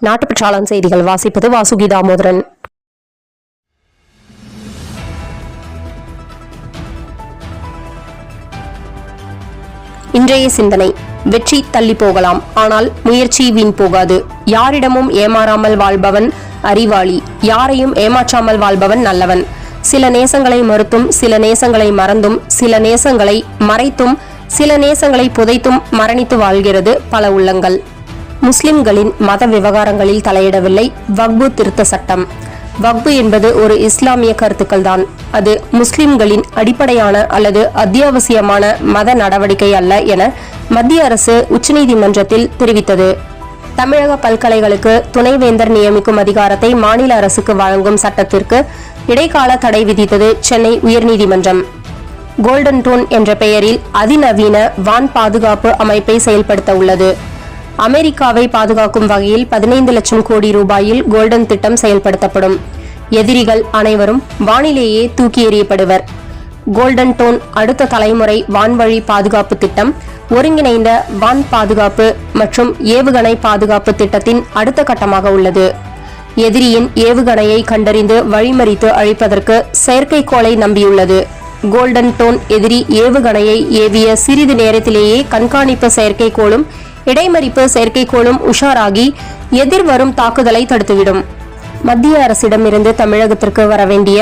நாட்டுப்பற்றாளன் செய்திகள் வாசிப்பது வாசுகி தாமோதரன். இன்றைய சிந்தனை: வெற்றி தள்ளி போகலாம், ஆனால் முயற்சி வீண் போகாது. யாரிடமும் ஏமாறாமல் வாழ்பவன் அறிவாளி, யாரையும் ஏமாற்றாமல் வாழ்பவன் நல்லவன். சில நேசங்களை மறுத்தும், சில நேசங்களை மறந்தும், சில நேசங்களை மறைத்தும், சில நேசங்களை புதைத்தும் மரணித்து வாழ்கிறது பல உள்ளங்கள். முஸ்லிம்களின் மத விவகாரங்களில் தலையிடவில்லை வக்பு திருத்த சட்டம். வக்பு என்பது ஒரு இஸ்லாமிய கருத்துக்கள் தான். அது முஸ்லிம்களின் அடிப்படையான அல்லது அத்தியாவசியமான மத நடவடிக்கை அல்ல என மத்திய அரசு உச்சநீதிமன்றத்தில் தெரிவித்தது. தமிழக பல்கலைகளுக்கு துணைவேந்தர் நியமிக்கும் அதிகாரத்தை மாநில அரசுக்கு வழங்கும் சட்டத்திற்கு இடைக்கால தடை விதித்தது சென்னை உயர்நீதிமன்றம். கோல்டன் டூன் என்ற பெயரில் அதிநவீன வான் பாதுகாப்பு அமைப்பை செயல்படுத்த உள்ளது. அமெரிக்காவை பாதுகாக்கும் வகையில் 15 லட்சம் கோடி ரூபாயில் கோல்டன் திட்டம் செயல்படுத்தப்படும். எதிரிகள் அனைவரும் வானிலேயே தூக்கி எறியப்படுவர். கோல்டன் டோன் அடுத்த தலைமுறை வான்வழி பாதுகாப்பு திட்டம் ஒருங்கிணைந்த வான் பாதுகாப்பு மற்றும் ஏவுகணை பாதுகாப்பு திட்டத்தின் அடுத்த கட்டமாக உள்ளது. எதிரியின் ஏவுகணையை கண்டறிந்து வழிமறித்து அழிப்பதற்கு செயற்கைக்கோளை நம்பியுள்ளது. கோல்டன் டோன் எதிரி ஏவுகணையை ஏவிய சிறிது நேரத்திலேயே கண்காணிப்பு செயற்கைக்கோளும் இடைமறிப்பு செயற்கைக்கோளும் உஷாராகி எதிர்வரும் தாக்குதலை தடுத்துவிடும். மத்திய அரசிடமிருந்து தமிழகத்திற்கு வரவேண்டிய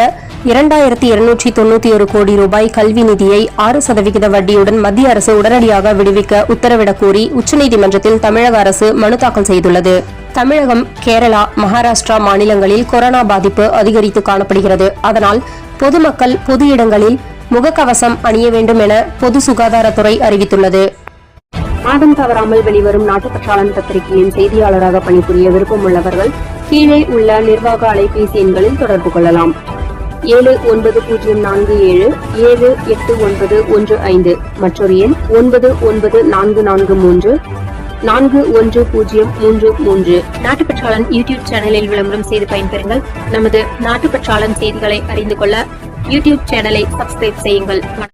2291 கோடி ரூபாய் கல்வி நிதியை 6% வட்டியுடன் மத்திய அரசு உடனடியாக விடுவிக்க உத்தரவிடக் கோரி உச்சநீதிமன்றத்தில் தமிழக அரசு மனு தாக்கல் செய்துள்ளது. தமிழகம், கேரளா, மகாராஷ்டிரா மாநிலங்களில் கொரோனா பாதிப்பு அதிகரித்து காணப்படுகிறது. அதனால் பொதுமக்கள் பொது இடங்களில் முகக்கவசம் அணிய வேண்டும் என பொது சுகாதாரத்துறை அறிவித்துள்ளது. மாதம் தவறாமல் வெளிவரும் நாட்டுப்பற்றாளன் பத்திரிகையின் செய்தியாளராக பணிபுரிய விருப்பம் உள்ளவர்கள் கீழே உள்ள நிர்வாக அலைபேசி எண்களில் தொடர்பு கொள்ளலாம். 7947789115 மற்றொரு எண் 9944341033. நாட்டுப்பற்றாளன் யூடியூப் சேனலில் விளம்பரம் செய்து பயன்பெறுங்கள். நமது நாட்டுப்பற்றாளன் செய்திகளை அறிந்து கொள்ள யூடியூப் சேனலை சப்ஸ்கிரைப் செய்யுங்கள்.